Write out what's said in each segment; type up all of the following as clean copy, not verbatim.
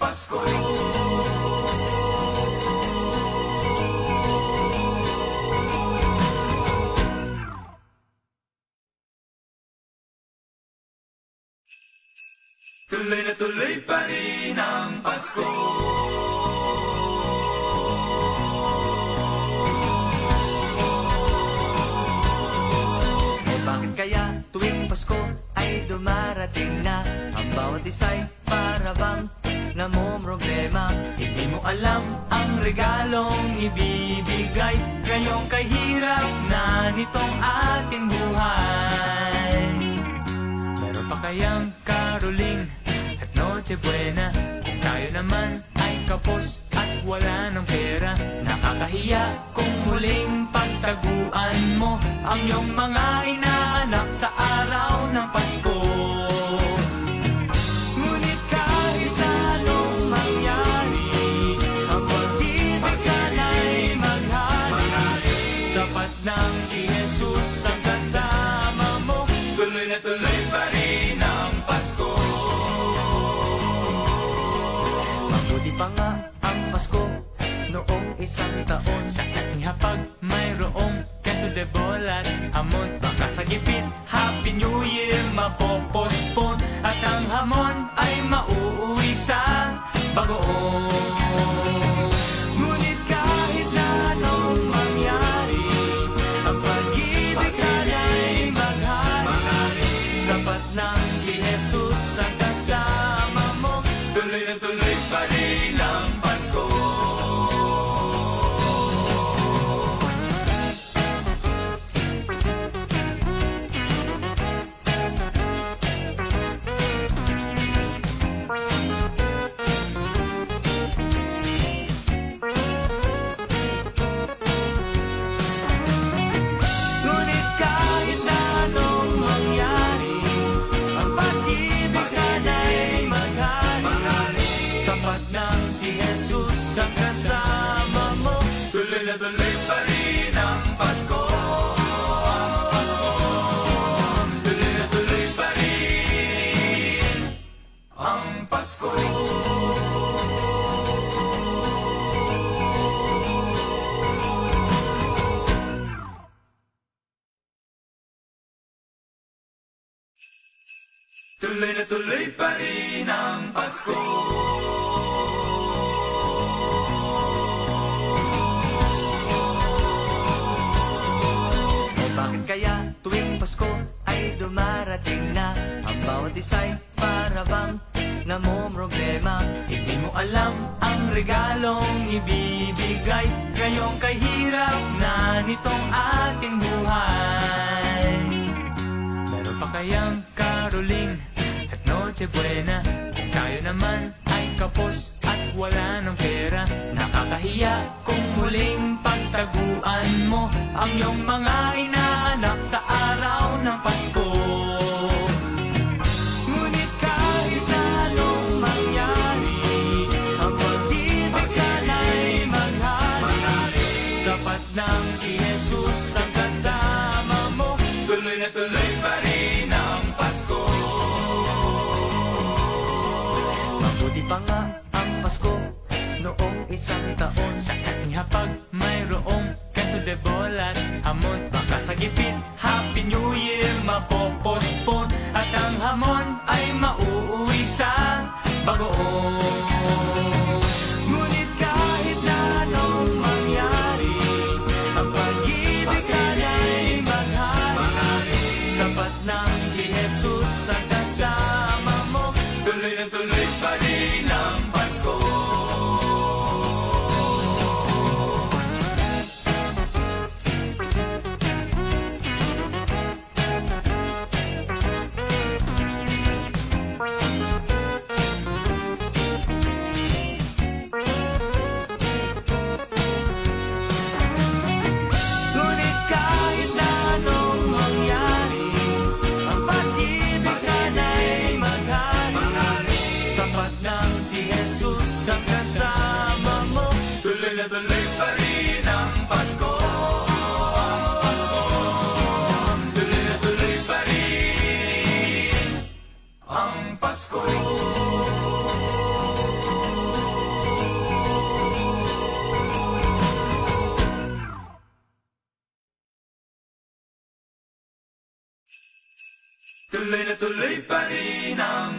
Pasko. Tuloy na tuloy pa rin ang Pasko. Bakit kaya tuwing Pasko ay dumarating na ang bawat isa'y para bang namomroblema? Hindi mo alam ang regalong ibibigay ngayong kahirap na nitong ating buhay. Meron pa kayang karoling at Noche Buena kung tayo naman ay kapos at wala ng pera? Nakakahiya kung muling pagtaguan mo ang iyong mga inaanak sa araw ng Pasko. Ngunit kahit anong mangyari, ang pag-ibig sana'y maghari. Sapat nang si Jesus ang kasama mo, tuloy na tuloy pa rin ang Pasko. Mabuti pa nga ang Pasko noong isang taon. Sa ating hapag mayroong keso de bolas, hamon. Baka sa gipit Happy New Year mapopospon at ang hamon ay mauuwi sa bagoong. Ngunit kahit na anong mangyari, ang pag-ibig sana'y maghari. Sapat nang si Jesus ang kasama mo, tuloy na tuloy pa rin ang Pasko. Ngunit kahit na anong mangyari, ang pag-ibig sana'y maghari. Sapat nang si Jesus ang kasama mo, tuloy na tuloy pa rin ang Pasko. Tuloy na tuloy pa rin ang Pasko. Tuloy na tuloy pa rin ang Pasko. Bakit kaya tuwing Pasko ay dumarating na ang bawat isa'y para bang namomroblema? Hindi mo alam ang regalong ibibigay ngayong kahirap na nitong ating buhay. Meron pa kayang karoling at Noche Buena kung tayo naman ay kapos at wala ng pera? Nakakahiya kung muling pagtaguan mo ang iyong mga inaanak sa araw ng Pasko. Ngunit kahit na anong mangyari, ang pag-ibig sana'y maghari. Sapat nang si Jesus ang kasama mo, tuloy na tuloy pa rin ang Pasko. Mabuti pa nga ang Pasko noong isang taon. Sa ating hapag mayroong keso de bolas, hamon. Baka sa gipit Happy New Year mapopospon at ang hamon ay mauuwi sa bagoong. Ngunit kahit na anong mangyari, ang pag-ibig sana'y maghari. Sapat nang si Jesus ang kasama mo, tuloy na tuloy pa rin ang Pasko. Ngunit kahit na anong mangyari, ang pag-ibig sana'y maghari. Sapat nang si Jesus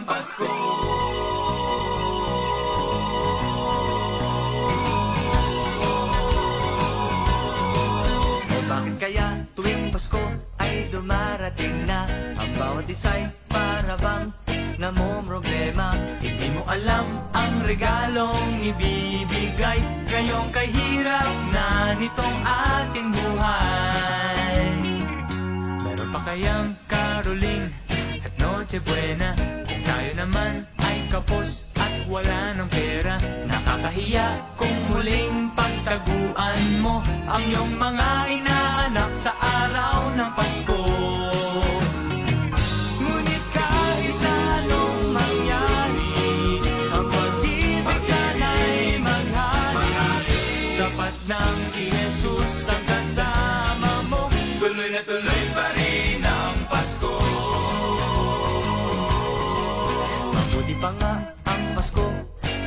Pasko. O bakit kaya tuwing Pasko ay dumarating na ang bawat isa'y para bang namomroblema? Hindi mo alam ang regalong ibibigay ngayong kahirap na nitong ating buhay. Meron pa kayang karoling at Noche Buena kung tayo naman ay kapos at wala ng pera? Nakakahiya kung muling pagtaguan mo ang iyong mga inaanak sa araw ng Pasko. Ngunit kahit anong mangyari, ang pag-ibig sana'y maghari. Sapat nang si Jesus ang kasama mo, tuloy na tuloy pa rin ang Pasko. Mabuti pa nga ang Pasko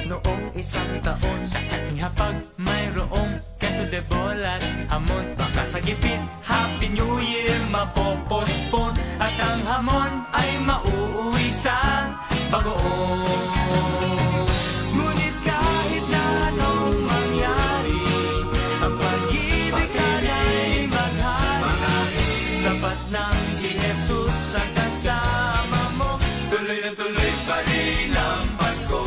noong isang taon. Sa ating hapag mayroong keso de bola at hamon. Baka sa gipit Happy New Year mapopospon at ang hamon ay mauuwi sa bagoong. Ngunit kahit na anong mangyari, ang pag-ibig sana'y maghari. Sapat nang si Jesus ang kasama mo, tuloy na tuloy pa rin ang Pasko.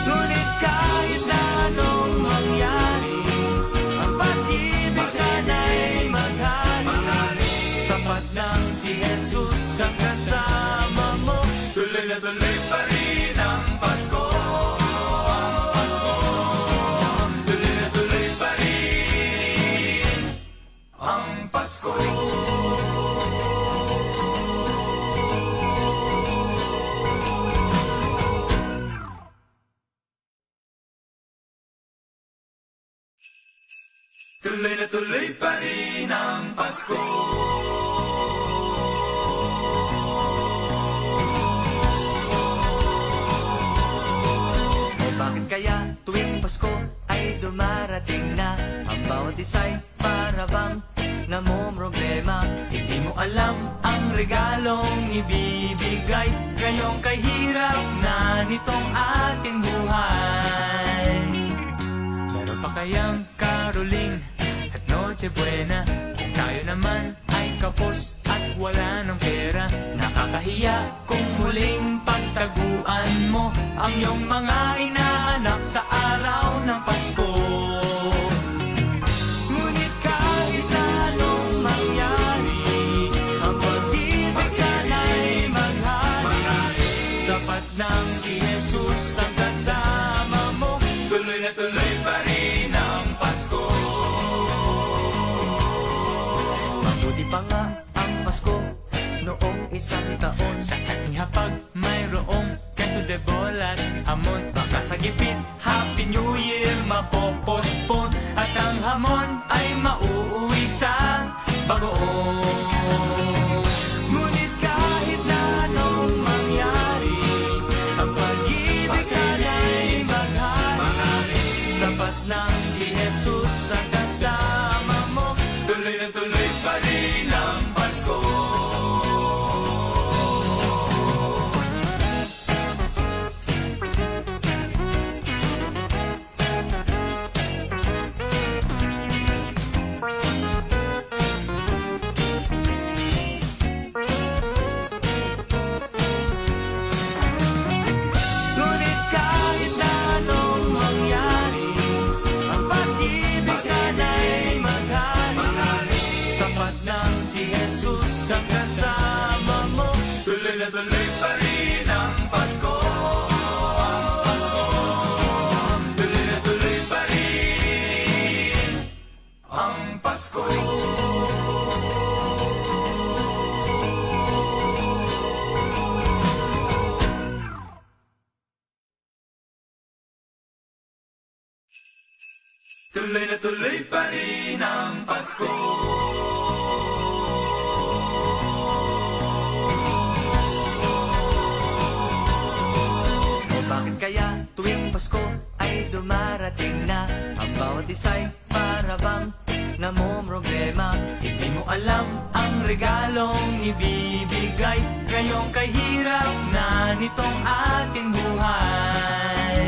Ngunit kahit na anong mangyari, ang pag-ibig sana'y maghari. Sapat nang si Jesus ang kasama mo, tuloy na tuloy pa rin ang Pasko. Tuloy na tuloy pa rin ang Pasko. Tuloy na tuloy pa rin ang Pasko. O bakit kaya tuwing Pasko ay dumarating na ang bawat isa'y para bang namomroblema? Hindi mo alam ang regalong ibibigay ngayong kahirap na nitong ating buhay. Meron pa kayang karoling at Noche Buena kung tayo naman ay kapos at wala ng pera? Nakakahiya kung muling pagtaguan mo ang iyong mga inaanak sa araw ng Pasko. Ngunit kahit anong mangyari, ang pag-ibig sana'y maghari. Sapat nang si Jesus ang kasama mo, tuloy na tuloy pa rin ang Pasko. Mabuti pa nga ang Pasko noong isang taon. Sa ating hapag mayroong keso de bola at hamon. Baka sa gipit Happy New Year mapopospon at ang hamon ay mauuwi sa bagoong. Ngunit kahit na anong mangyari, ang pag-ibig sana'y maghari. Sapat nang si Jesus ang kasama mo, tuloy na tuloy pa rin ang Pasko. Ngunit kahit na anong mangyari, ang pag-ibig sana'y maghari. Sapat nang si Jesus ang kasama mo, tuloy na tuloy pa rin ang Pasko. Tuloy na tuloy pa rin ang Pasko. Tuloy na tuloy pa rin ang Pasko. Pasko ay dumarating na. Ang bawat isa'y para bang namomroblema. Hindi mo alam ang regalong ibibigay ngayong kahirap na nitong ating buhay.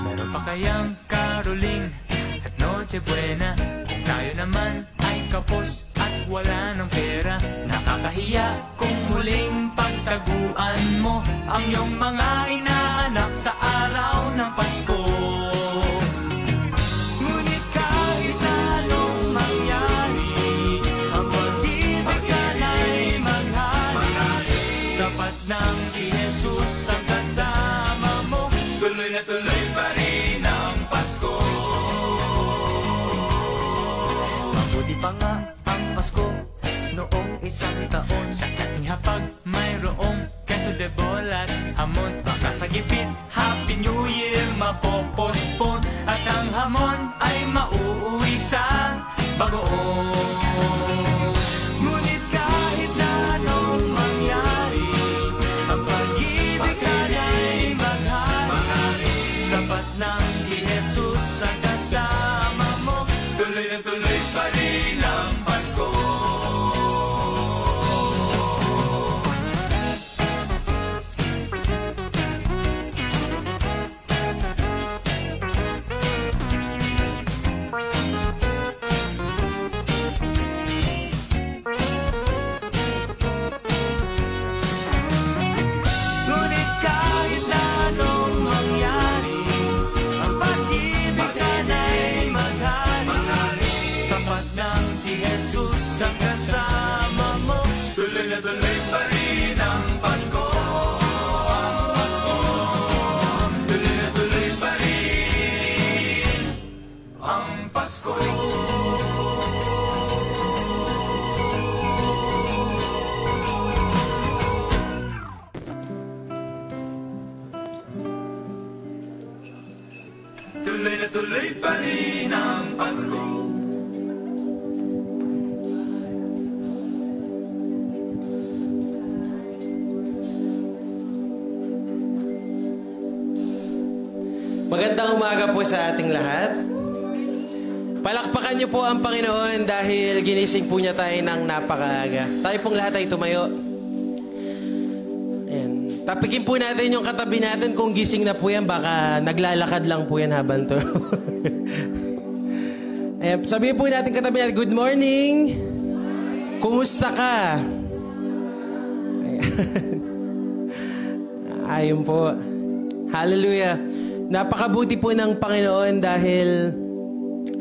Meron pa kayang karoling at Noche Buena kung tayo naman ay kapos at wala ng pera? Nakakahiya kung muling pagtaguan mo ang iyong mga inaanak sa araw ng Pasko. Ngunit kahit na anong mangyari, ang pag-ibig sana'y maghari. Sapat nang si Jesus ang kasama mo, tuloy na tuloy pa rin ang Pasko. Mabuti pa nga ang Pasko noong isang taon. Sa ating hapag mayroong kaso de bola at hamon. Baka sa gipit Happy New Year mapopospon at ang hamon ay mauuwi sa bagoong. Ngunit kahit na anong mangyari, ang pag-ibig sana'y maghari. Sapat nang si Jesus ang kasama mo, tuloy na tuloy pa rin ang Pasko. Ngunit kahit na anong mangyari, ang pag-ibig sana'y maghari. Sapat nang si Jesus ang kasama mo, tuloy na tuloy pa rin ang Pasko. Tuloy na tuloy pa rin ang Pasko. Tuloy na tuloy pa rin ang Pasko. Magandang umaga po sa ating lahat. Palakpakan niyo po ang Panginoon dahil ginising po niya tayo ng napakaaga. Tayo pong lahat ay tumayo. Ayan. Tapikin po natin yung katabi natin kung gising na po yan. Baka naglalakad lang po yan habang to. Ayan. Sabihin po natin katabi natin, good morning. Kumusta ka? Ayun po. Hallelujah. Napakabuti po ng Panginoon dahil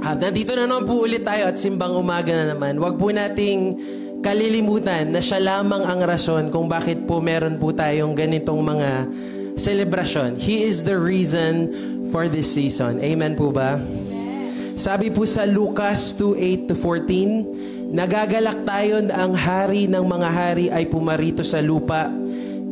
nandito na naman po ulit tayo at simbang umaga na naman. Huwag po nating kalilimutan na siya lamang ang rason kung bakit po meron po tayong ganitong mga celebration. He is the reason for this season. Amen po ba? Sabi po sa Lucas 2:8-14, nagagalak tayo na ang hari ng mga hari ay pumarito sa lupa,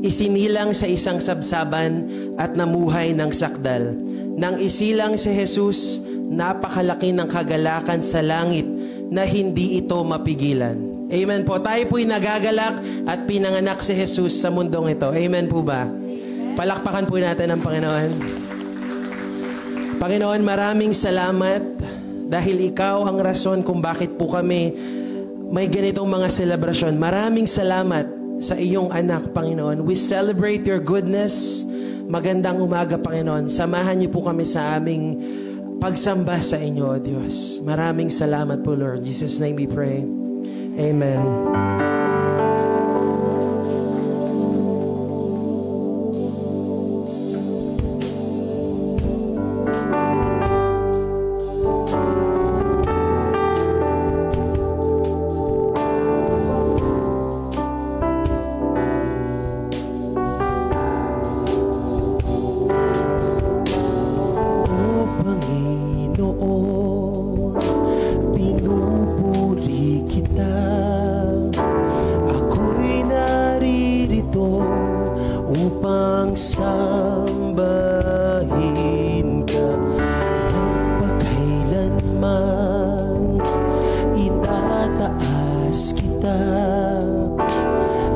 isinilang sa isang sabsaban at namuhay ng sakdal. Nang isilang si Jesus, napakalaki ng kagalakan sa langit na hindi ito mapigilan. Amen po. Tayo po'y nagagalak at pinanganak si Jesus sa mundong ito. Amen po ba? Palakpakan po natin ang Panginoon. Panginoon, maraming salamat dahil ikaw ang rason kung bakit po kami may ganitong mga selebrasyon. Maraming salamat sa iyong anak, Panginoon. We celebrate your goodness. Magandang umaga, Panginoon. Samahan niyo po kami sa aming pagsamba sa inyo, O Diyos. Maraming salamat po, Lord. In Jesus' name we pray. Amen.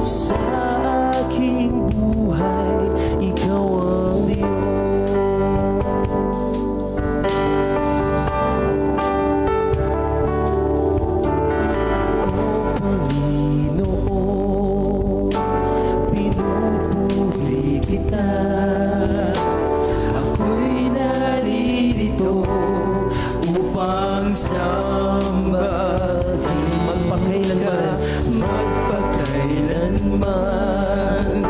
Sa aking buhay, ikaw ang Diyos. kita. Ako'y naririto upang sambahin ka. Magpakailanman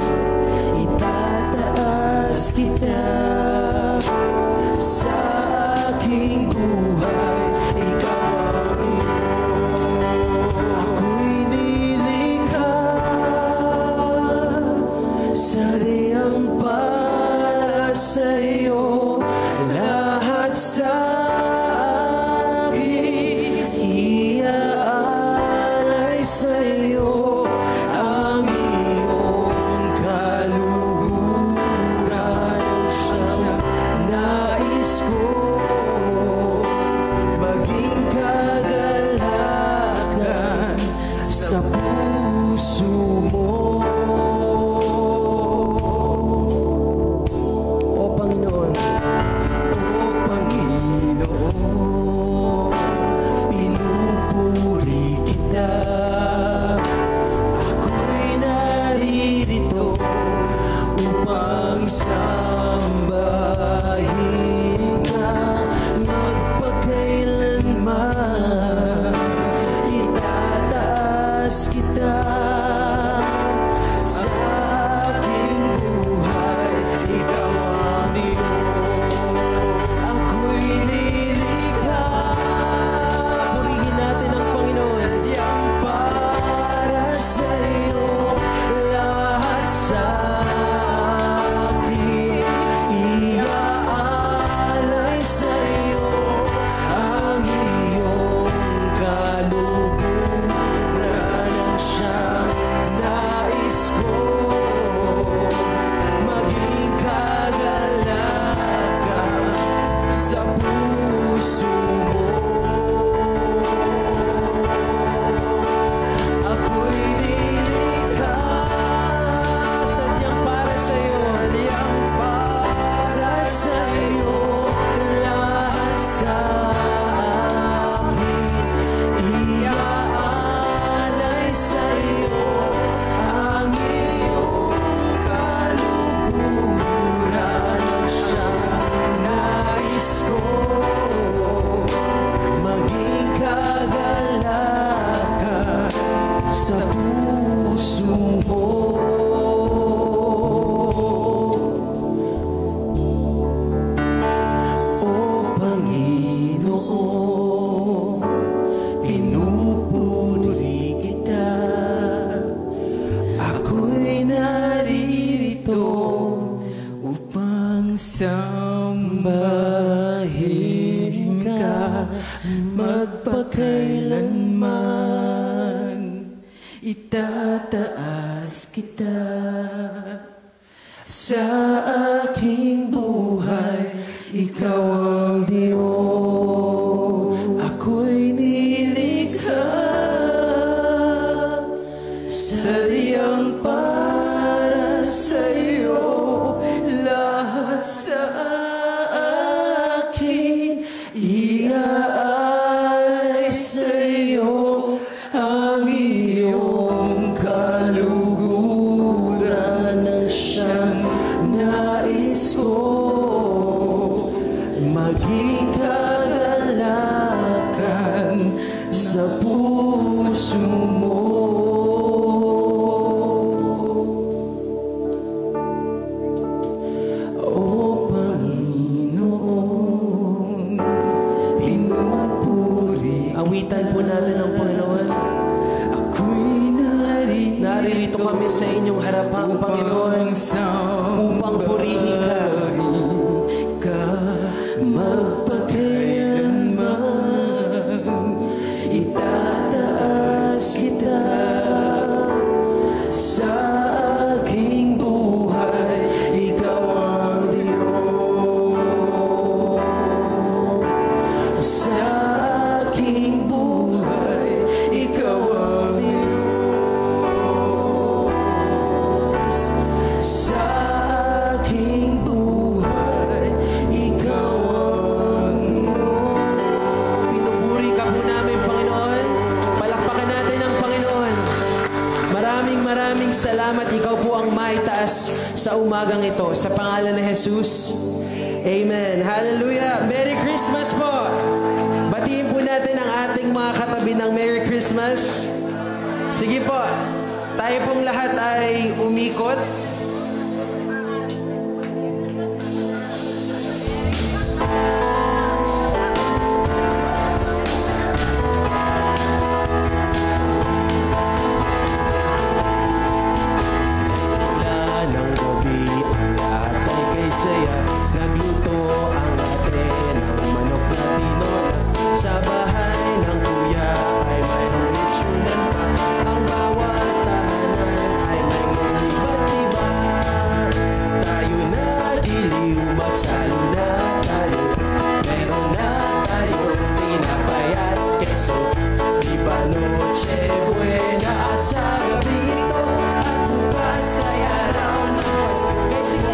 itataas kita. Sa aking buhay, ikaw ang Diyos. Ako'y nilikha sa diyang para sa'yo. Lahat sa akin iaalay sa'yo. Ang iyong kaluhuran siya. Nais ko maging kagalakan sa puso mo. O Panginoon, pinupuri kita. Ako'y naririto upang sambahin ka. Magpakailanman itataas kita. Sa aking buhay, ikaw ang Diyos. Ako'y nilikha. Purihin natin ang Panginoon. Para sa'yo, lahat sa akin iaalay sa'yo. Ang iyong kaluhuran siyang nais ko maging kagalakan sa puso mo. Ako'y nilikha sadyang para sa'yo. Sadyang para sa'yo. Lahat sa akin iaalay sa'yo. Ang iyong kaluhuran siyang nais ko maging kagalakan sa puso mo. O Panginoon, pinupuri kita. Ako'y naririto upang sambahin ka. Magpakailanman itataas kita. Sa aking buhay, ikaw ang Diyos. Ako'y nilikha sa diyang para sa'yo. Lahat sa akin iaalay sa'yo. Ang iyong kaluhuran siyang nais ko maging kagalakan sa puso mo. O Panginoon, pinupuri. Awitan po natin ang Panginoon. Ako'y naririto kami sa inyong harapan, Panginoon, upang purihin ka. Magpakailanman itataas kita. Sa aking buhay, ikaw ang Diyos. Sa aking buhay, ikaw ang Diyos. Sa aking buhay, maraming salamat. Ikaw po ang maitaas sa umagang ito. Sa pangalan ni Jesus. Amen. Hallelujah. Merry Christmas po. Batiin po natin ang ating mga katabi ng Merry Christmas. Sige po. Tayo pong lahat ay umikot. Nagluto ang ate ng manok na tinola. Sa bahay ng kuya ay mayroong litsunan pa. Ang bawat tahanan ay may iba't-iba. Tayo na diliw, magsalo na tayo. Meron na tayong tinapay at keso. Iba noche buena sa gabi ito. At bukas ay araw ng Pasko.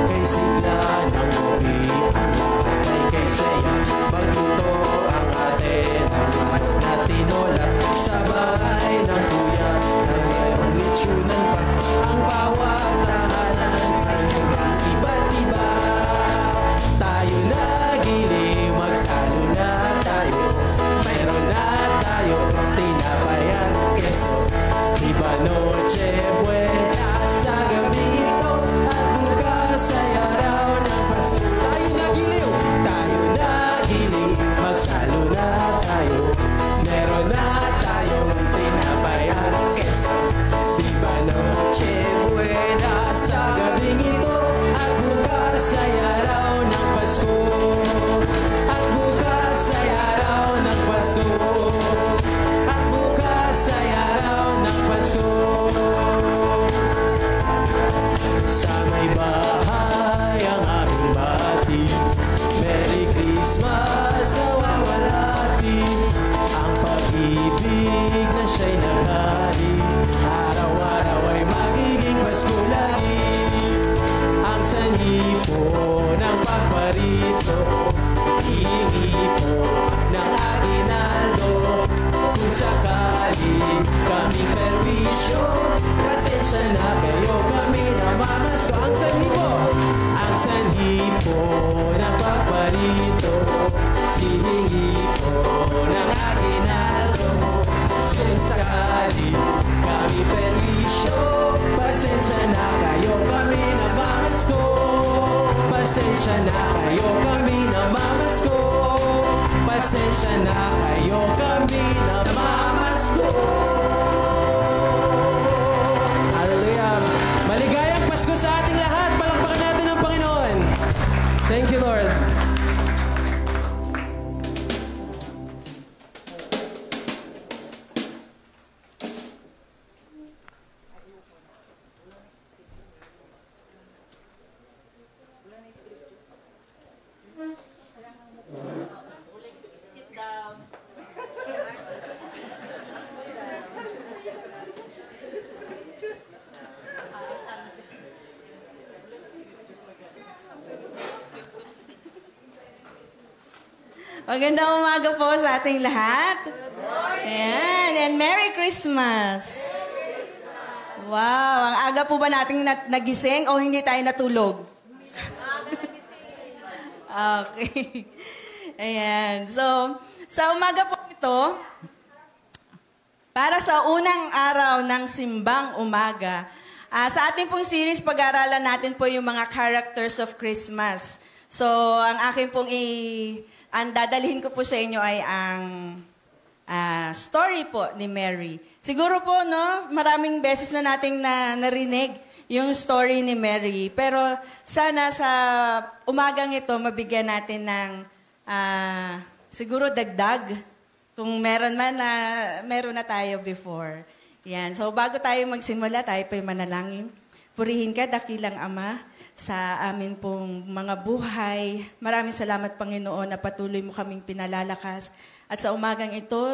Kay sigla ng gabi ang lahat ay kay saya. Magluto ang ate ng manok na tinola. Sa bahay ng kuya ay mayroong litsunan pa. Ang bawat tahanan ay iba't-iba. Tayo na giliw, magsalo na tayo. Mayroon na tayo tinapay at keso. Iba noche buena sa gabi ito. At bukas ay araw ng Pasko. Tayo na giliw, magsalo na tayo. Meron na tayong tinapay at keso. Iba noche buena sa gabing ito. At bukas ay araw ng Pasko. At bukas ay araw ng Pasko. At bukas ay araw ng Pasko. Sa may bahay ang aming bati. Merry Christmas nawawalati. Ang pag-ibig na siya'y naghari. Araw-araw ay magiging Pasko lagi. Ang sanhi po ng pagparito, hihingi po ng aginaldo. Kung sakali kaming perwisyo, pasensya na kayo, kami namamasko. Ang sanhi po ng pagparito, hihingi po ng aginaldo. Kung sakali kami perwisyo, pasensya na kayo, kami namamasko. Pasensya na kayo, kami namamasko. Pasensya na kayo, kami namamasko. Hallelujah. Maligayang Pasko sa ating lahat. Palakpakan natin ang Panginoon. Thank you, Lord. Magandang umaga po sa ating lahat. Ayan, and Merry Christmas. Wow, ang aga po ba nating nagising o hindi tayo natulog? Okay. Ayan, so sa umaga po ito, para sa unang araw ng Simbang Umaga, sa ating pong series, pag-aaralan natin po yung mga characters of Christmas. So, ang akin pong ang dadalhin ko po sa inyo ay ang story po ni Mary. Siguro po, no, maraming beses na nating narinig yung story ni Mary. Pero sana sa umagang ito, mabigyan natin ng siguro dagdag. Kung meron man meron na tayo before. Yan. So bago tayo magsimula, tayo po'y manalangin. Purihin ka, dakilang Ama, sa amin pong mga buhay. Maraming salamat, Panginoon, na patuloy mo kaming pinalalakas. At sa umagang ito,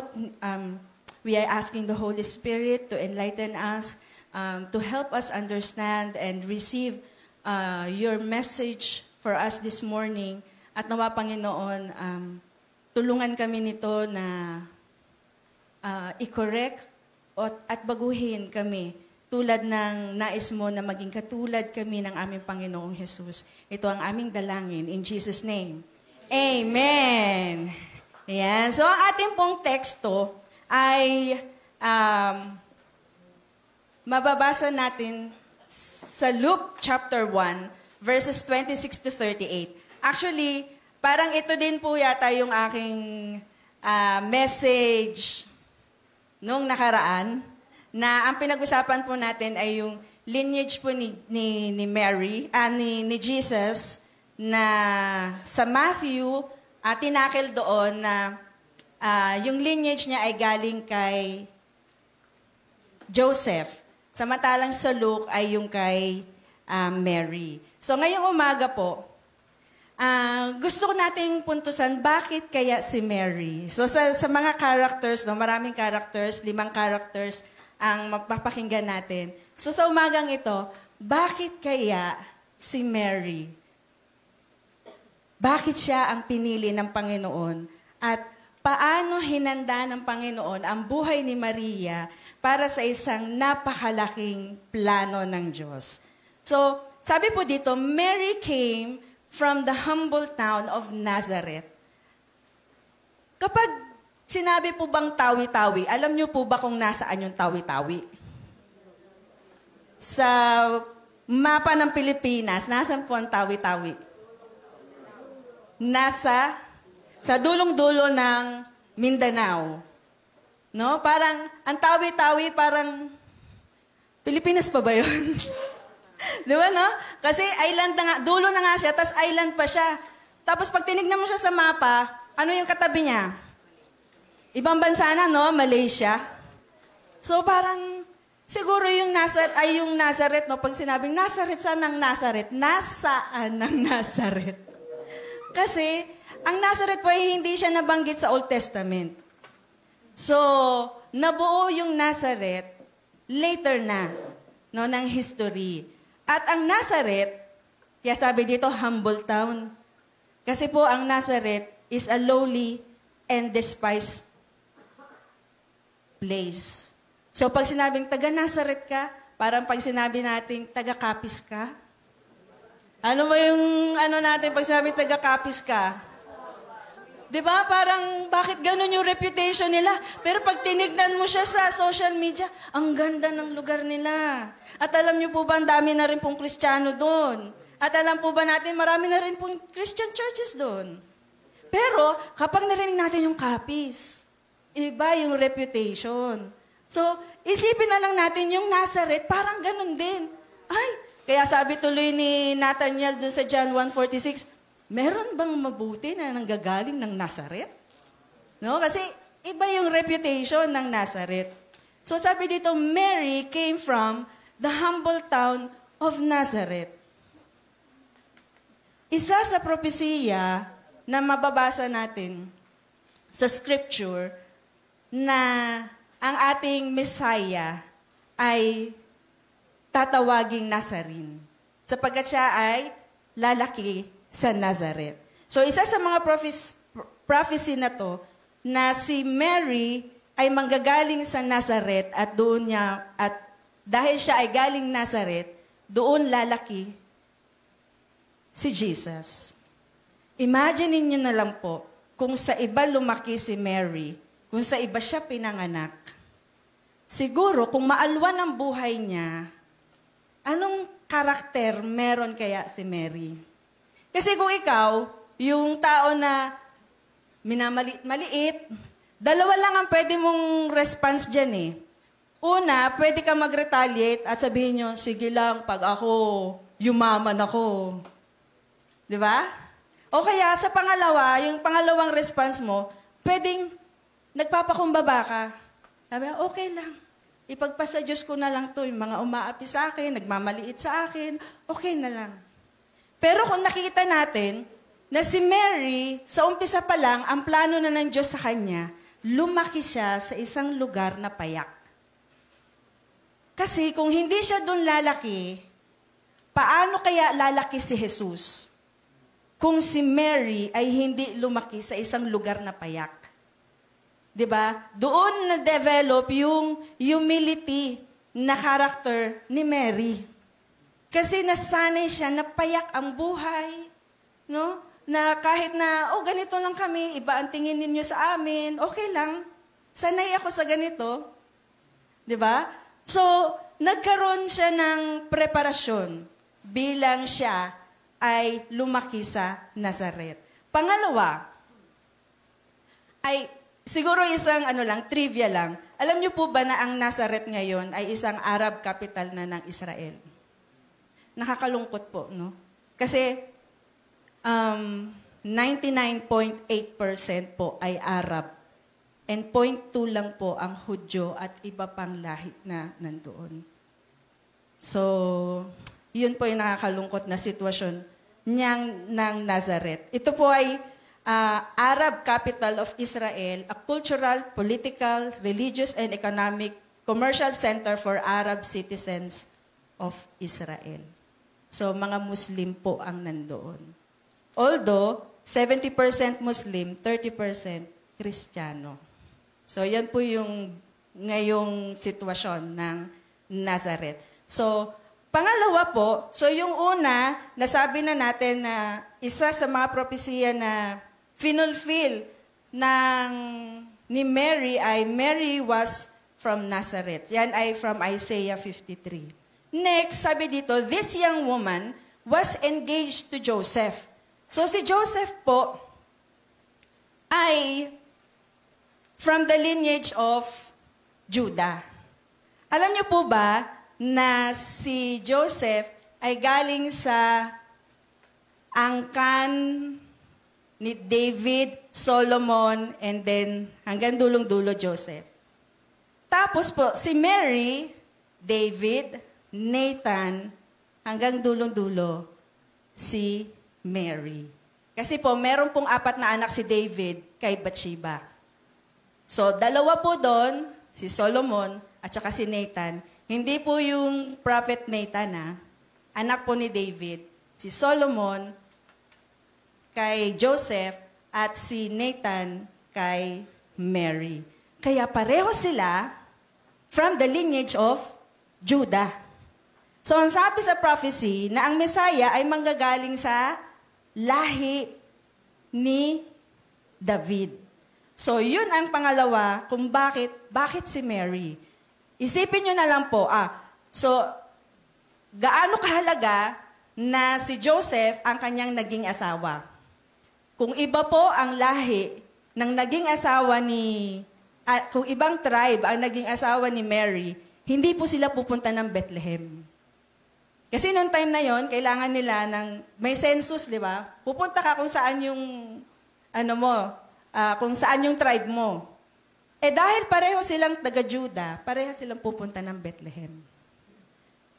we are asking the Holy Spirit to enlighten us, to help us understand and receive your message for us this morning. At nawa, Panginoon, tulungan kami nito na i-correct at baguhin kami tulad ng nais mo na maging katulad kami ng aming Panginoong Jesus. Ito ang aming dalangin. In Jesus' name. Amen. Ayan. So, ang ating pong teksto ay mababasa natin sa Luke chapter 1, verses 26 to 38. Actually, parang ito din po yata yung aking message nung nakaraan, na ang pinag-usapan po natin ay yung lineage po ni Mary, ni Jesus, na sa Matthew, tinakil doon na yung lineage niya ay galing kay Joseph. Samantalang sa Luke ay yung kay Mary. So ngayong umaga po, gusto ko nating puntusan bakit kaya si Mary. So sa mga characters, maraming characters, 5 characters ang mapapakinggan natin. So sa umagang ito, bakit kaya si Mary? Bakit siya ang pinili ng Panginoon? At paano hinanda ng Panginoon ang buhay ni Maria para sa isang napakalaking plano ng Diyos? So, sabi po dito, Mary came from the humble town of Nazareth. Kapag sinabi po bang Tawi-Tawi, alam niyo po ba kung nasaan yung Tawi-Tawi? Sa mapa ng Pilipinas, nasaan po ang Tawi-Tawi? Sa dulong-dulo ng Mindanao. No? Parang, ang Tawi-Tawi, parang, Pilipinas pa ba yun? Di ba, no? Kasi island na nga, dulo na nga siya, tapos island pa siya. Tapos pag tinignan mo siya sa mapa, ano yung katabi niya? Ibang bansa na, no? Malaysia. So parang, siguro yung Nazareth, no? Pag sinabing Nazareth, saan ang Nazareth? Nasaan ang Nazareth? Kasi, ang Nazareth po ay hindi siya nabanggit sa Old Testament. So, nabuo yung Nazareth later na, no, ng history. At ang Nazareth, kaya sabi dito, humble town. Kasi po ang Nazareth is a lowly and despised place. So pag sinabing taga-Nazareth ka, parang pag sinabi nating taga-Kapis ka. Ano ba yung natin pag sinabing taga-Kapis ka? Diba? Parang bakit ganun yung reputation nila? Pero pag tinignan mo siya sa social media, ang ganda ng lugar nila. At alam niyo po ba, ang dami na rin pong Kristiyano doon. At alam po ba natin, marami na rin pong Christian churches doon. Pero kapag narinig natin yung Kapis, iba yung reputation. So, isipin na lang natin yung Nazareth, parang ganun din. Ay, kaya sabi tuloy ni Nathaniel doon sa John 1:46, meron bang mabuti na nanggagaling ng Nazareth? No? Kasi iba yung reputation ng Nazareth. So sabi dito, Mary came from the humble town of Nazareth. Isa sa propesiya na mababasa natin sa scripture na ang ating Messiah ay tatawaging Nazarene. Sapagkat siya ay lalaki sa Nazareth. So isa sa mga prophecy na to, na si Mary ay manggagaling sa Nazareth at dahil siya ay galing Nazareth, doon lalaki si Jesus. Imagine niyo na lang po, kung sa iba lumaki si Mary, kung sa iba siya pinanganak, siguro kung maalwan ang buhay niya, anong karakter meron kaya si Mary? Kasi kung ikaw, yung tao na minamaliit, dalawa lang ang pwede mong response dyan eh. Una, pwede ka mag-retaliate at sabihin nyo, sige lang, pag ako, yumaman ako. Di ba? O kaya sa pangalawa, yung pangalawang response mo, pwedeng nagpapakumbaba ka. Sabi, okay lang. Ipagpasa Diyos ko na lang to, yung mga umaapi sa akin, nagmamaliit sa akin, okay na lang. Pero kung nakita natin na si Mary, sa umpisa pa lang, ang plano na ng Diyos sa kanya, lumaki siya sa isang lugar na payak. Kasi kung hindi siya doon lalaki, paano kaya lalaki si Jesus? Kung si Mary ay hindi lumaki sa isang lugar na payak. 'Di ba? Doon na-develop yung humility na karakter ni Mary. Kasi nasanay siya na payak ang buhay, no? Na kahit na, ganito lang kami, iba ang tingin ninyo sa amin, okay lang. Sanay ako sa ganito. 'Di ba? So, nagkaroon siya ng preparasyon bilang siya ay lumaki sa Nazaret. Pangalawa, ay siguro isang trivia lang. Alam niyo po ba na ang Nazaret ngayon ay isang Arab capital na ng Israel? Nakakalungkot po, no? Kasi 99.8% po ay Arab. And 0.2 lang po ang Hudyo at iba pang lahi na nandoon. So, yun po yung nakakalungkot na sitwasyon ng Nazareth. Ito po ay Arab capital of Israel, a cultural, political, religious, and economic commercial center for Arab citizens of Israel. So, mga Muslim po ang nandoon. Although, 70% Muslim, 30% Kristiyano. So, yan po yung ngayong sitwasyon ng Nazareth. So, pangalawa po, so yung una, nasabi na natin na isa sa mga propesiya na finulfill ni Mary ay Mary was from Nazareth. Yan ay from Isaiah 53. Next, sabi dito, this young woman was engaged to Joseph. So, si Joseph po ay from the lineage of Judah. Alam niyo po ba na si Joseph ay galing sa angkan ni David, Solomon, and then hanggang dulong-dulo Joseph. Tapos po, si Mary, David, Nathan, hanggang dulong-dulo si Mary. Kasi po, meron pong 4 na anak si David kay Bathsheba. So, 2 po doon, si Solomon at saka si Nathan. Hindi po yung prophet Nathan, anak po ni David. Si Solomon kay Joseph at si Nathan kay Mary. Kaya pareho sila from the lineage of Judah. So, ang sabi sa prophecy na ang Messiah ay manggagaling sa lahi ni David. So, yun ang pangalawa kung bakit si Mary. Isipin nyo na lang po, so, gaano kahalaga na si Joseph ang kanyang naging asawa? Kung iba po ang lahi ng naging asawa kung ibang tribe ang naging asawa ni Mary, hindi po sila pupunta ng Bethlehem. Kasi noong time na yon, kailangan nila may census, di ba? Pupunta ka kung saan yung, kung saan yung tribe mo. Dahil pareho silang taga-Juda, pareho silang pupunta ng Bethlehem.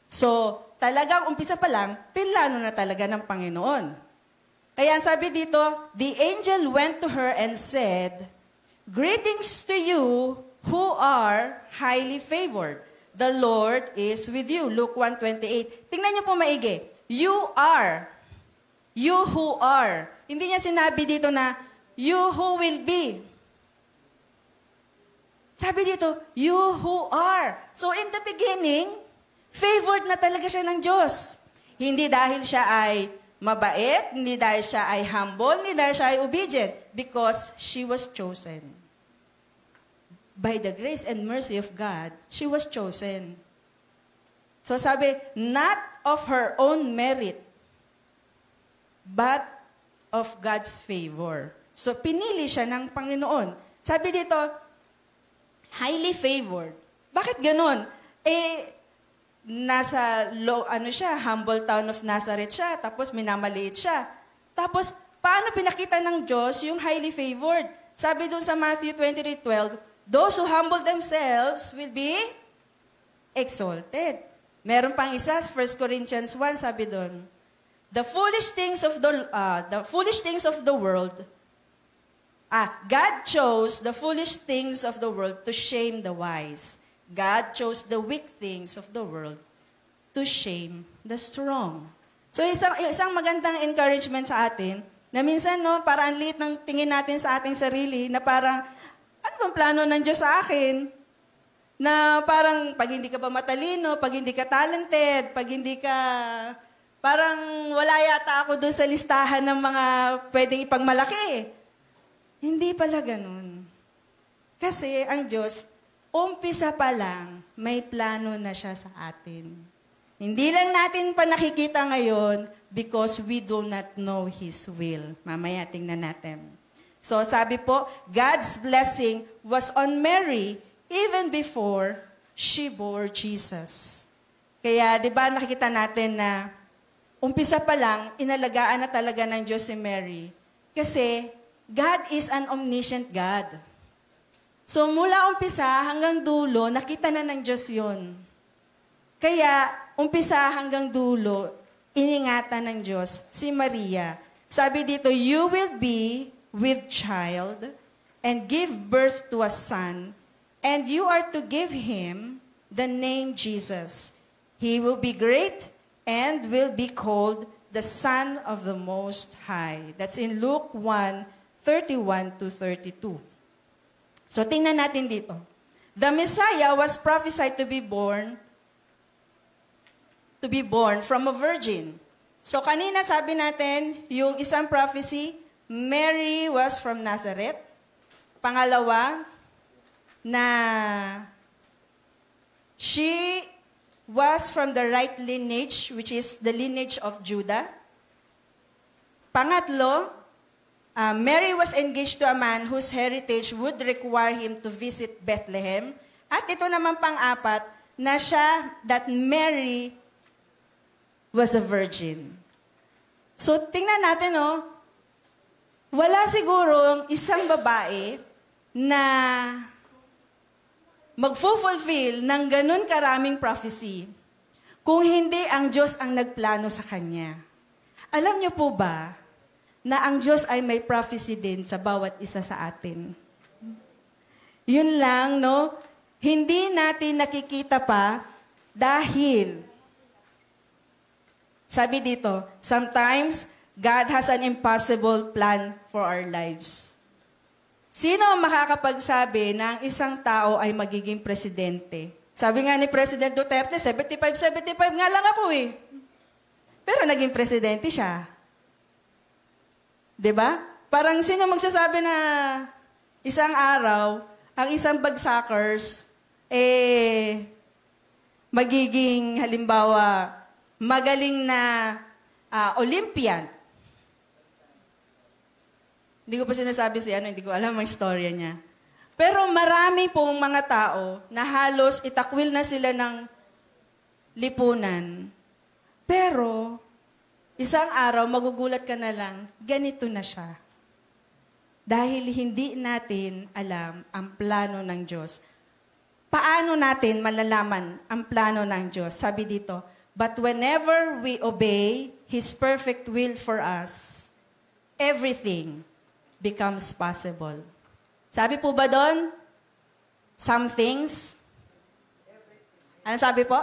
So, talagang umpisa pa lang, pinlano na talaga ng Panginoon. Kaya sabi dito, the angel went to her and said, greetings to you who are highly favored. The Lord is with you. Luke 1:28. Tingnan niyo po maigi. You who are. Hindi niya sinabi dito na, you who will be. Sabi dito, you who are. So in the beginning, favored na talaga siya ng Diyos. Hindi dahil siya ay mabait, hindi dahil siya ay humble, hindi dahil siya ay obedient. Because she was chosen. By the grace and mercy of God, she was chosen. So sabi, not of her own merit, but of God's favor. So pinili siya ng Panginoon. Sabi dito, highly favored. Bakit ganun? Nasa humble town of Nazareth siya, tapos minamaliit siya. Tapos, paano pinakita ng Diyos yung highly favored? Sabi doon sa Matthew 23:12, those who humble themselves will be exalted. Meron pang isa, 1 Corinthians 1, sabi doon, the foolish things of the world, God chose the foolish things of the world to shame the wise. God chose the weak things of the world to shame the strong. So isang magandang encouragement sa atin, na minsan para ang liit ng tingin natin sa ating sarili, na parang, ano bang plano ng Diyos sa akin? Na parang pag hindi ka ba matalino, pag hindi ka talented, pag hindi ka... Parang wala yata ako doon sa listahan ng mga pwedeng ipagmalaki. Hindi pala ganun. Kasi ang Diyos, umpisa pa lang, may plano na siya sa atin. Hindi lang natin pa nakikita ngayon because we do not know His will. Mamaya tingnan natin. So sabi po, God's blessing was on Mary even before she bore Jesus. Kaya, di ba, nakikita natin na umpisa pa lang, inalagaan na talaga ng Diyos si Mary. Kasi, God is an omniscient God. So, mula umpisa hanggang dulo, nakita na ng Diyos yun. Kaya, umpisa hanggang dulo, iningatan ng Diyos si Maria. Sabi dito, you will be with child and give birth to a son, and you are to give him the name Jesus. He will be great and will be called the Son of the Most High. That's in Luke 1:31-32. So tingnan natin dito. The Messiah was prophesied to be born from a virgin. So kanina sabi natin, yung isang prophecy, Mary was from Nazareth. Pangalawa, na she was from the right lineage, which is the lineage of Judah. Pangatlo, Mary was engaged to a man whose heritage would require him to visit Bethlehem. At ito naman pang-apat, na that Mary was a virgin. So, tingnan natin, wala sigurong isang babae na mag-fulfill ng ganun karaming prophecy kung hindi ang Diyos ang nagplano sa kanya. Alam niyo po ba na ang Diyos ay may prophecy din sa bawat isa sa atin? Yun lang, Hindi natin nakikita pa dahil, sabi dito, sometimes God has an impossible plan for our lives. Sino ang makakapagsabi na ang isang tao ay magiging presidente? Sabi nga ni President Duterte, 75 nga lang ako eh. Pero naging presidente siya. 'Di ba? Parang sino magsasabi na isang araw, ang isang bagsakers, magiging, halimbawa, magaling na Olympian. Hindi ko pa sinasabi hindi ko alam ang istorya niya. Pero marami pong mga tao na halos itakwil na sila ng lipunan. Pero, isang araw, magugulat ka na lang, ganito na siya. Dahil hindi natin alam ang plano ng Diyos. Paano natin malalaman ang plano ng Diyos? Sabi dito, but whenever we obey His perfect will for us, everything becomes possible. Sabi po ba doon? Some things? Ano sabi po?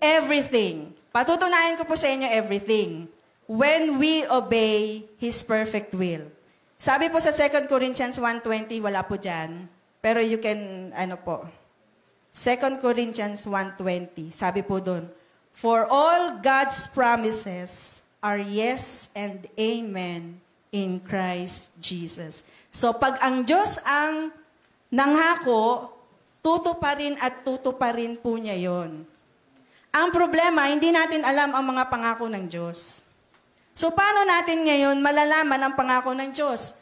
Everything. Patutunayan ko po sa inyo everything. When we obey His perfect will. Sabi po sa 2 Corinthians 1:20, wala po dyan. Pero you can, 2 Corinthians 1:20, sabi po doon, for all God's promises are yes and amen in Christ Jesus. So pag ang Diyos ang nanghako, tutuparin at tutuparin po niya yon. Ang problema, hindi natin alam ang mga pangako ng Diyos. So paano natin ngayon malalaman ang pangako ng Diyos?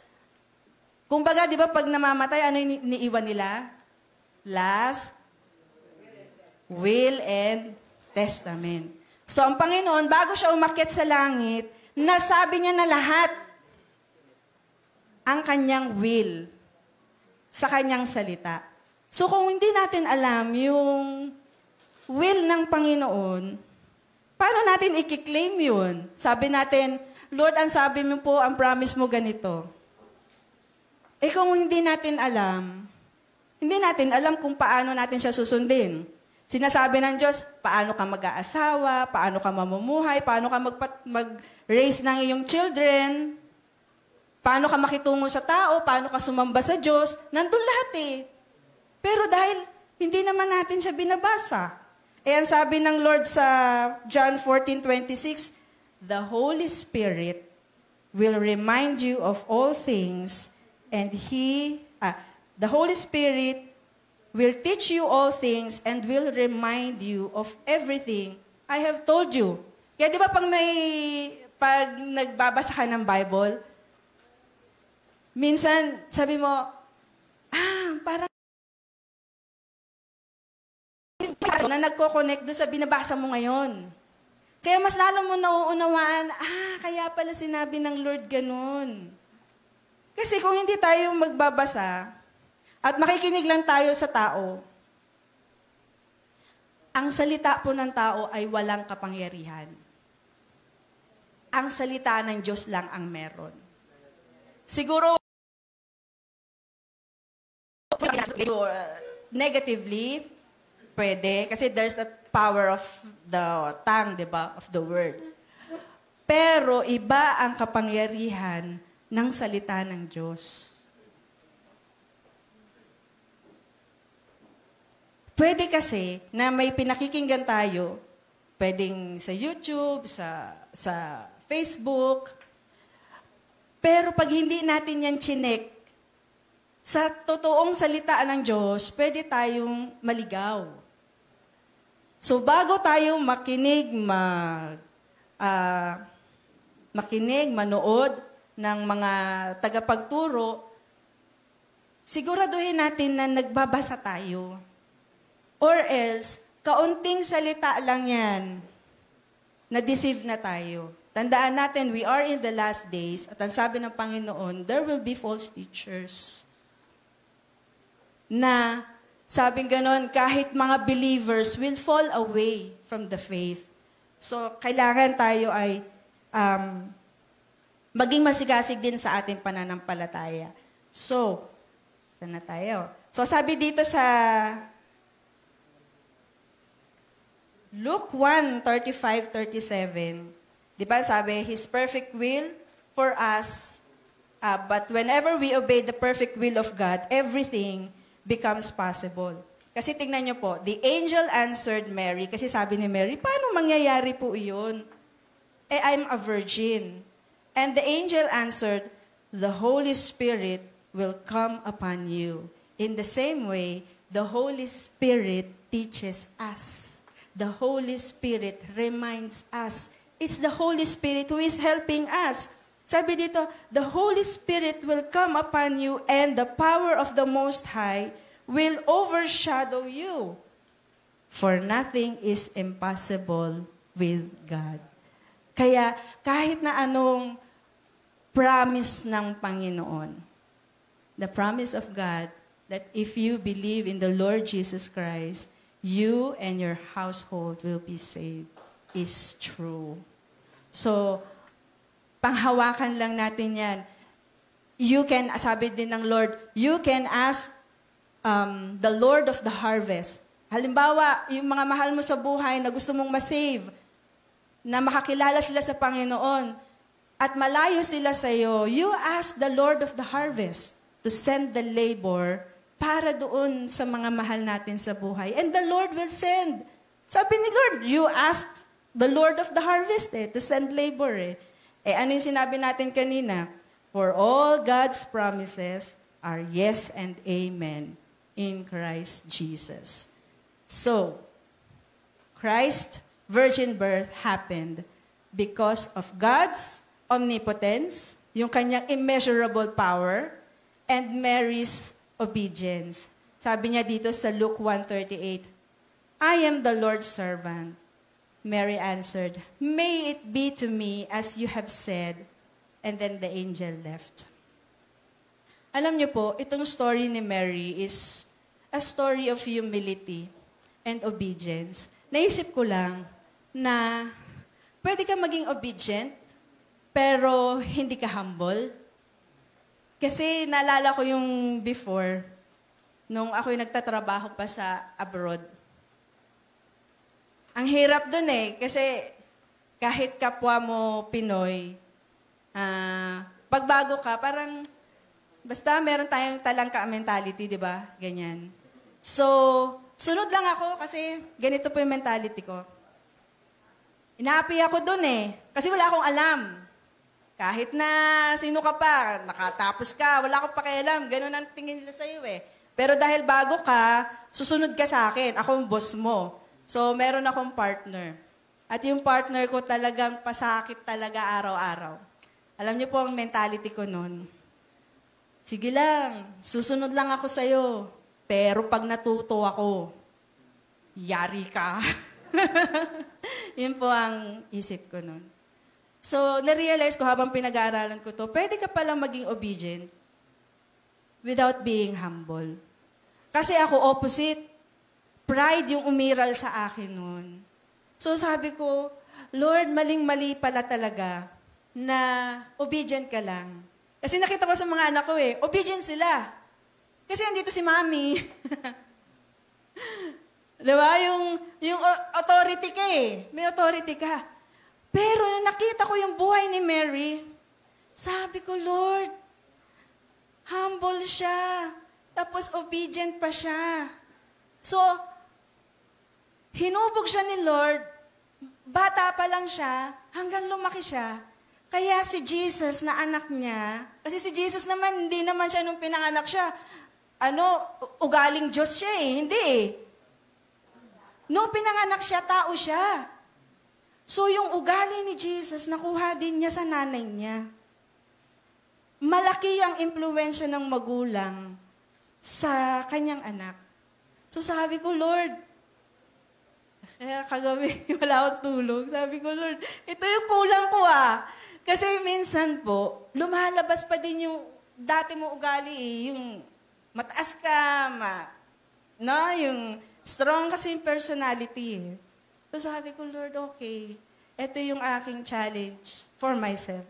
Kumbaga, di ba pag namamatay, ano iniiwan nila? Last will and testament. So ang Panginoon, bago siya umakyat sa langit, nasabi niya na lahat ang kanyang will sa kanyang salita. So kung hindi natin alam yung will ng Panginoon, paano natin i-claim yun? Sabi natin, Lord, ang sabi mo po, ang promise mo ganito. Kung hindi natin alam kung paano natin siya susundin. Sinasabi ng Diyos, paano ka mag-aasawa, paano ka mamumuhay, paano ka mag-raise ng iyong children, paano ka makitungo sa tao, paano ka sumamba sa Diyos, nandun lahat eh. Pero dahil Hindi naman natin siya binabasa. Ang sabi ng Lord sa John 14:26, the Holy Spirit will remind you of all things, and the Holy Spirit will teach you all things and will remind you of everything I have told you. Kaya di ba pag nagbabasa ka ng Bible, minsan sabi mo, parang na nagko-connect doon sa binabasa mo ngayon. Kaya mas lalo mo nauunawaan, kaya pala sinabi ng Lord ganun. Kasi kung hindi tayo magbabasa at makikinig lang tayo sa tao, ang salita po ng tao ay walang kapangyarihan. Ang salita ng Diyos lang ang meron. Siguro, negatively, pwede. Kasi there's the power of the tongue, di ba? Of the word. Pero iba ang kapangyarihan ng salita ng Diyos. Pwede kasi na may pinakikinggan tayo, pwedeng sa YouTube, sa Facebook, pero pag hindi natin yan chinek, sa totoong salita ng Diyos, pwede tayong maligaw. So bago tayo makinig, manood ng mga tagapagturo, siguraduhin natin na nagbabasa tayo. Or else, kaunting salita lang yan, na-deceive na tayo. Tandaan natin, we are in the last days, at ang sabi ng Panginoon, there will be false teachers. Na, sabing ganon, kahit mga believers will fall away from the faith. So, kailangan tayo ay maging masigasig din sa ating pananampalataya. So, saan na tayo? So, sabi dito sa Luke 1:35-37, di ba sabi, His perfect will for us, but whenever we obey the perfect will of God, everything becomes possible. Kasi tingnan nyo po, the angel answered Mary, kasi sabi ni Mary, paano mangyayari po iyon? I'm a virgin. And the angel answered, the Holy Spirit will come upon you. In the same way, the Holy Spirit teaches us. The Holy Spirit reminds us. It's the Holy Spirit who is helping us. Sabi dito, the Holy Spirit will come upon you and the power of the Most High will overshadow you. For nothing is impossible with God. Kaya kahit na anong promise ng Panginoon, the promise of God that if you believe in the Lord Jesus Christ, you and your household will be saved, is true. So, panghawakan lang natin yan. You can, sabi din ng Lord, you can ask the Lord of the harvest. Halimbawa, yung mga mahal mo sa buhay na gusto mong ma-save, na makakilala sila sa Panginoon, at malayo sila sa iyo, you ask the Lord of the harvest to send the labor para doon sa mga mahal natin sa buhay. And the Lord will send. Sabi ni Lord, you asked the Lord of the harvest to send labor. Ano yung sinabi natin kanina? For all God's promises are yes and amen in Christ Jesus. So, Christ's virgin birth happened because of God's omnipotence, yung kanyang immeasurable power, and Mary's obedience. Sabi niya dito sa Luke 1:38, I am the Lord's servant. Mary answered, may it be to me as you have said. And then the angel left. Alam niyo po, itong story ni Mary is a story of humility and obedience. Naisip ko lang na pwede ka maging obedient, pero hindi ka humble. Kasi naalala ko yung before, nung ako'y nagtatrabaho pa sa abroad. Ang hirap dun kasi kahit kapwa mo Pinoy, pagbago ka, parang basta meron tayong talangka mentality, di ba? Ganyan. So, sunod lang ako kasi ganito po yung mentality ko. Inapi ako dun kasi wala akong alam. Kahit na sino ka pa, nakatapos ka, wala akong pakialam, ganun ang tingin nila sa'yo Pero dahil bago ka, susunod ka sa akin, ako ang boss mo. So, meron akong partner. At yung partner ko talagang pasakit talaga araw-araw. Alam niyo po ang mentality ko noon. Sige lang, susunod lang ako sa'yo. Pero pag natuto ako, yari ka. Yun po ang isip ko noon. So, na-realize ko habang pinag-aaralan ko to, pwede ka palang maging obedient without being humble. Kasi ako opposite. Pride yung umiral sa akin noon. So sabi ko, Lord, maling-mali pala talaga na obedient ka lang. Kasi nakita ko sa mga anak ko obedient sila. Kasi andito si Mami. Diba? Yung authority ka May authority ka. Pero nakita ko yung buhay ni Mary, sabi ko, Lord, humble siya. Tapos obedient pa siya. So, hinubog siya ni Lord, bata pa lang siya, hanggang lumaki siya. Kaya si Jesus na anak niya, kasi si Jesus naman, hindi naman siya nung pinanganak siya, ugaling Diyos siya hindi Nung pinanganak siya, tao siya. So yung ugali ni Jesus, nakuha din niya sa nanay niya. Malaki ang impluwensya ng magulang sa kanyang anak. So sabi ko, Lord, kaya kagabi wala akong tulog. Sabi ko, Lord, ito yung kulang ko Kasi minsan po, lumalabas pa din yung dati mo ugali yung mataas ka, yung strong kasi yung personality So sabi ko, Lord, okay, ito yung aking challenge for myself.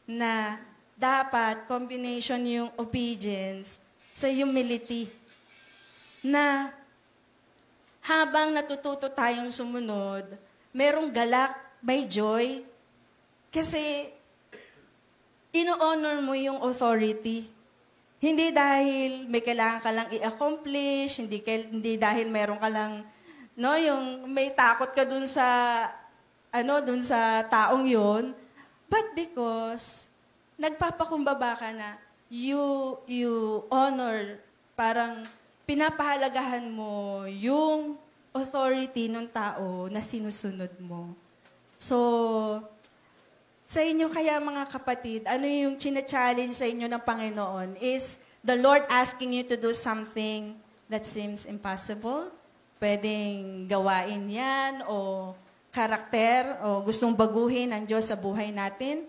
Na dapat combination yung obedience sa humility. Na habang natututo tayong sumunod, merong galak, may joy. Kasi ino-honor mo yung authority. Hindi dahil may kailangan ka lang i-accomplish, hindi dahil meron ka lang yung may takot ka dun sa taong yun, but because nagpapakumbaba ka na you honor, parang pinapahalagahan mo yung authority ng tao na sinusunod mo. So, sa inyo kaya mga kapatid, ano yung china-challenge sa inyo ng Panginoon is the Lord asking you to do something that seems impossible? Pwedeng gawain yan o karakter o gustong baguhin ang Diyos sa buhay natin?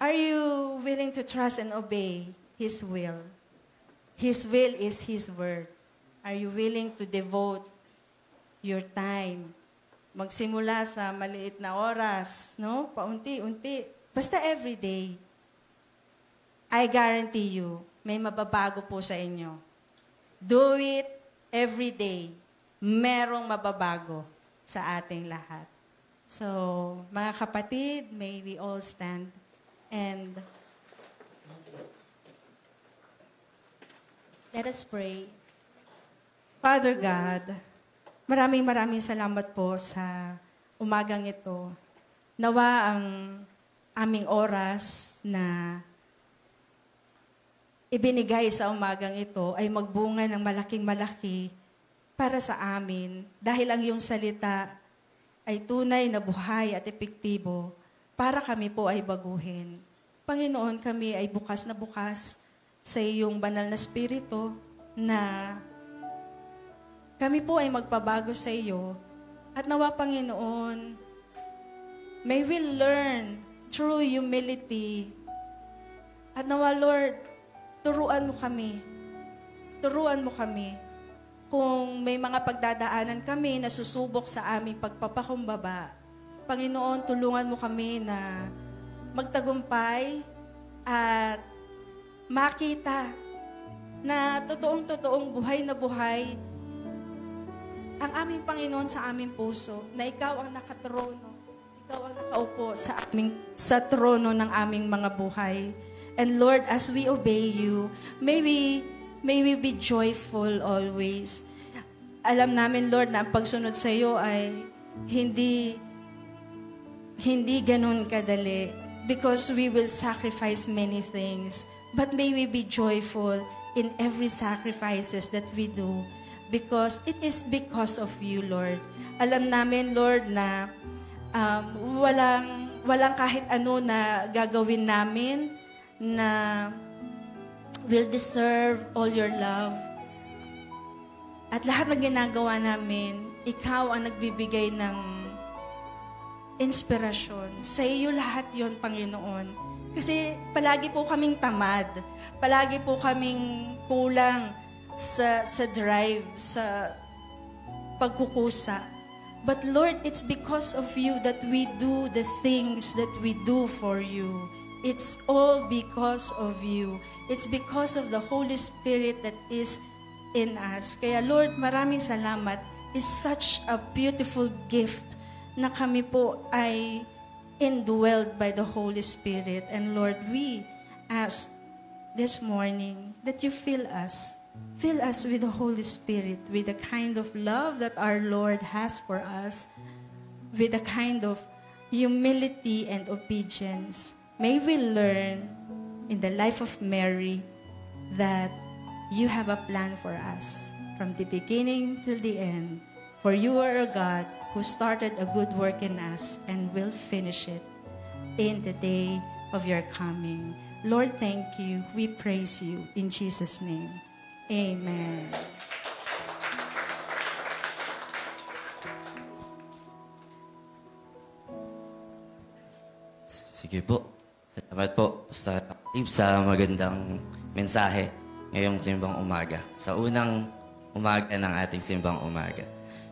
Are you willing to trust and obey His will? His will is His word. Are you willing to devote your time? Magsimula sa maliit na oras, paunti-unti. Basta everyday. I guarantee you, may mababago po sa inyo. Do it every day. Merong mababago sa ating lahat. So, mga kapatid, may we all stand and let us pray. Father God, maraming salamat po sa umagang ito. Nawa ang aming oras na ibinigay sa umagang ito ay magbunga ng malaking-malaki para sa amin dahil ang iyong salita ay tunay na buhay at epektibo para kami po ay baguhin. Panginoon, kami ay bukas na bukas sa iyong banal na spirito na kami po ay magpabago sa iyo at nawa, Panginoon, may we learn through humility at nawa, Lord, turuan mo kami. Turuan mo kami kung may mga pagdadaanan kami na susubok sa aming pagpapakumbaba. Panginoon, tulungan mo kami na magtagumpay at makita na totoong buhay na buhay ang aming Panginoon sa aming puso, na ikaw ang nakatrono, ikaw ang nakaupo sa trono ng aming mga buhay. And Lord, as we obey you, may we may we be joyful always. Alam namin, Lord, na ang pagsunod sa iyo ay hindi ganun kadali because we will sacrifice many things. But may we be joyful in every sacrifices that we do because it is because of you, Lord. Alam namin, Lord, na walang kahit ano na gagawin namin na will deserve all your love. At lahat ng ginagawa namin, ikaw ang nagbibigay ng inspirasyon. Sa iyo lahat yon, Panginoon. Kasi palagi po kaming tamad. Palagi po kaming kulang sa drive, sa pagkukusa. But Lord, it's because of you that we do the things that we do for you. It's all because of you. It's because of the Holy Spirit that is in us. Kaya Lord, maraming salamat. It's such a beautiful gift na kami po ay indwelled by the Holy Spirit. And Lord, we ask this morning that you fill us. Fill us with the Holy Spirit, with the kind of love that our Lord has for us, with the kind of humility and obedience. May we learn in the life of Mary that you have a plan for us from the beginning till the end. For you are a God who started a good work in us and will finish it in the day of your coming. Lord, thank you. We praise you in Jesus' name. Amen. Sige po. Salamat po, Pastor Steve, sa magandang mensahe ngayong simbang umaga. Sa unang umaga ng ating simbang umaga.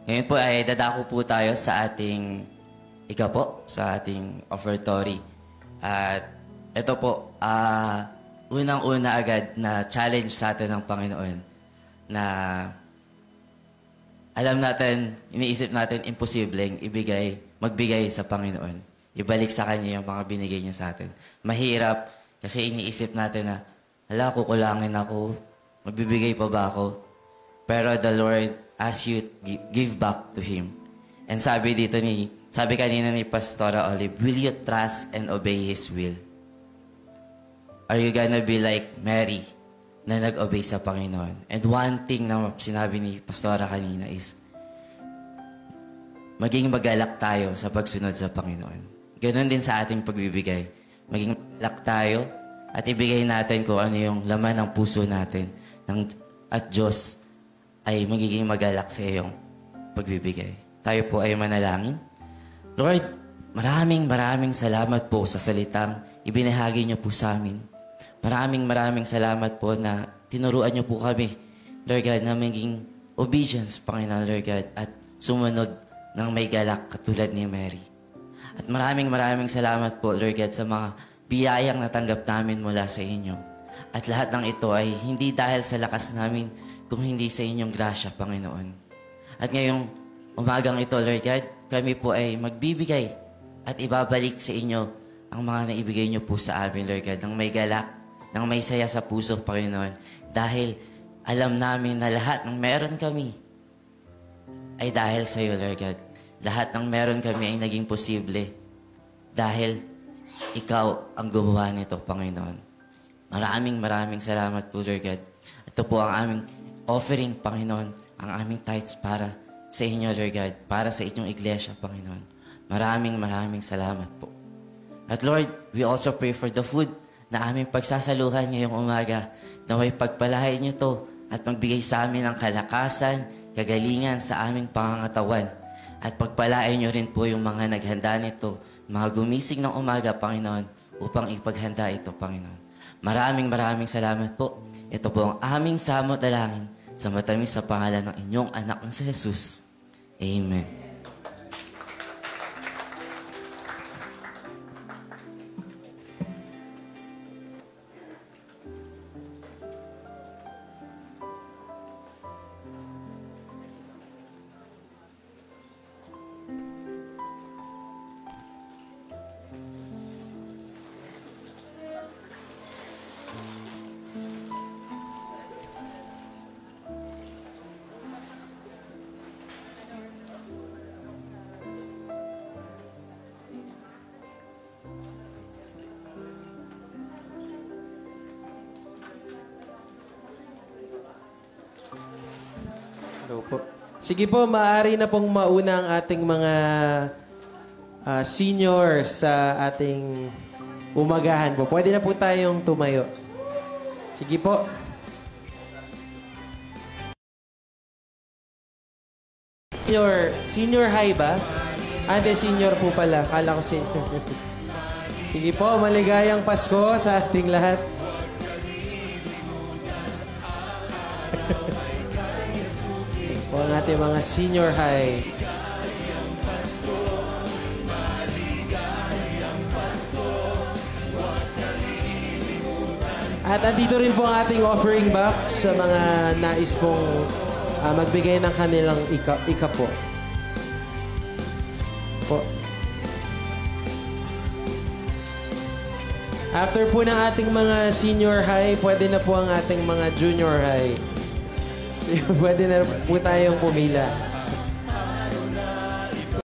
Ngayon po ay dadako po tayo sa ating sa ating offertory. At ito po, unang-una agad na challenge sa atin ng Panginoon na alam natin, iniisip natin, imposibleng magbigay sa Panginoon. Ibalik sa Kanya yung mga binigay niya sa atin. Mahirap kasi iniisip natin na, kukulangin ako, magbibigay pa ba ako? Pero the Lord asks you to give back to Him. And sabi kanina ni Pastora Olive, will you trust and obey His will? Are you gonna be like Mary na nag-obey sa Panginoon? And one thing na sinabi ni Pastora kanina is, maging magalak tayo sa pagsunod sa Panginoon. Ganon din sa ating pagbibigay. Maging magalak tayo at ibigay natin kung ano yung laman ng puso natin. At Diyos ay magiging magalak sa iyong pagbibigay. Tayo po ay manalangin. Lord, maraming salamat po sa salitang ibinahagi niyo po sa amin. Maraming salamat po na tinuruan niyo po kami, Lord God, na maging obedience, Panginoon, Lord God, at sumunod ng may galak katulad ni Mary. At maraming salamat po, Lord God, sa mga biyayang natanggap namin mula sa inyo. At lahat ng ito ay hindi dahil sa lakas namin, kung hindi sa inyong grasya, Panginoon. At ngayong umagang ito, Lord God, kami po ay magbibigay at ibabalik sa inyo ang mga naibigay niyo po sa amin, Lord God, ng may galak, ng may saya sa puso, Panginoon. Dahil alam namin na lahat ng meron kami ay dahil sa iyo, Lord God. Lahat ng meron kami ay naging posible dahil ikaw ang gumawa nito, Panginoon. Maraming salamat po, Lord God. Ito po ang aming offering, Panginoon, ang aming tithes para sa inyo, Lord God, para sa inyong iglesia, Panginoon. Maraming salamat po. At Lord, we also pray for the food na aming pagsasaluhan ngayong umaga, naway pagpalain niyo to at magbigay sa amin ng kalakasan, kagalingan sa aming pangangatawan. At pagpalain niyo rin po yung mga naghanda nito, mga gumising ng umaga, Panginoon, upang ipaghanda ito, Panginoon. Maraming salamat po. Ito po ang aming samot dalangin sa matamis sa pangalan ng inyong anak na si Jesus. Amen. Sige po, maaari na pong mauna ang ating mga seniors sa ating umagahan po. Pwede na po tayong tumayo. Sige po. Senior high ba? Senior po pala. Kala ko senior. Sige po, maligayang Pasko sa ating lahat. Po ang ating mga senior high. At andito rin po ang ating offering box sa mga nais pong magbigay ng kanilang ika po. After po ng ating mga senior high, pwede na po ang ating mga junior high. So, pwede na po tayong pumila.